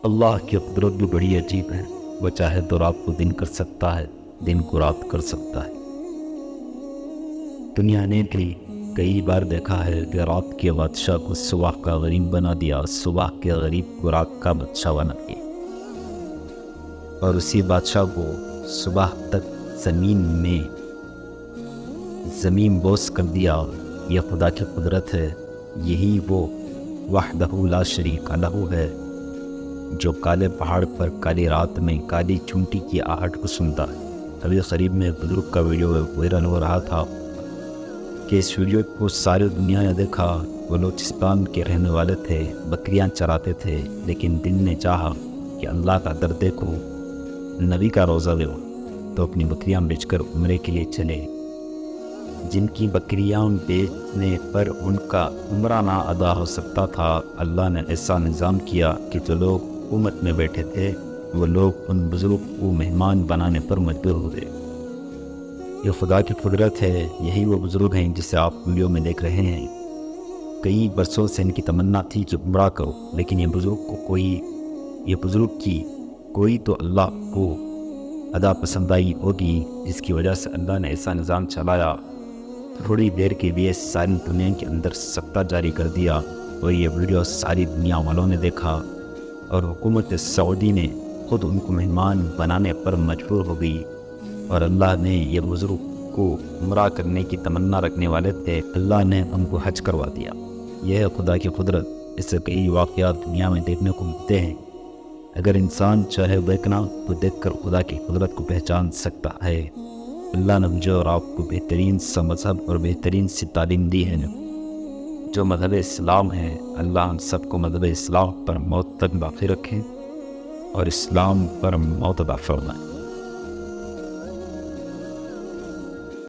اللہ کی قدرت بھی بڑی عجیب ہے، وہ چاہے تو رات کو دن کر سکتا ہے، دن کو رات کر سکتا ہے۔ دنیا نے بھی کئی بار دیکھا ہے کہ رات کے بادشاہ کو صبح کا غریب بنا دیا، صبح کے غریب کو رات کا بادشاہ بنا دیا، اور اسی بادشاہ کو صبح تک زمین بوس کر دیا۔ یہ خدا کی قدرت ہے، یہی وہ وحدہ لا شریک لہ ہے جو کالے پہاڑ پر کالی رات میں کالی چونٹی کی آہٹ کو سنتا ہے۔ ابھی قریب میں بزرگ کا ویڈیو وائرل ہو رہا تھا کہ اس ویڈیو کو ساری دنیا نے دیکھا۔ وہ بلوچستان کے رہنے والے تھے، بکریاں چراتے تھے، لیکن دل نے چاہا کہ اللہ کا در دیکھو، نبی کا روزہ دو، تو اپنی بکریاں بیچ کر عمرے کے لیے چلے۔ جن کی بکریاں بیچنے پر ان کا عمرہ نہ ادا ہو سکتا تھا، اللہ نے ایسا نظام کیا کہ جو لوگ حکومت میں بیٹھے تھے وہ لوگ ان بزرگ کو مہمان بنانے پر مجبور ہو گئے۔ یہ خدا کی قدرت ہے، یہی وہ بزرگ ہیں جسے آپ ویڈیو میں دیکھ رہے ہیں۔ کئی برسوں سے ان کی تمنا تھی کہ عمرہ کرو، لیکن یہ بزرگ کی کوئی تو اللہ کو ادا پسند آئی ہوگی، جس کی وجہ سے اللہ نے ایسا نظام چلایا، تھوڑی دیر کے لیے ساری دنیا کے اندر سکتہ جاری کر دیا، اور یہ ویڈیو ساری دنیا والوں نے دیکھا، اور حکومت سعودی نے خود ان کو مہمان بنانے پر مجبور ہو گئی، اور اللہ نے یہ بزرگ کو عمرہ کرنے کی تمنا رکھنے والے تھے، اللہ نے ان کو حج کروا دیا۔ یہ ہے خدا کی قدرت۔ اس سے کئی واقعات دنیا میں دیکھنے کو ملتے ہیں۔ اگر انسان چاہے دیکھنا تو دیکھ کر خدا کی قدرت کو پہچان سکتا ہے۔ اللہ نے مجھے اور آپ کو بہترین سا مذہب اور بہترین سی تعلیم دی ہے جو مذہب اسلام ہے۔ اللہ ہم سب کو مذہب اسلام پر موت تک باقی رکھیں اور اسلام پر موت عطا فرمائے۔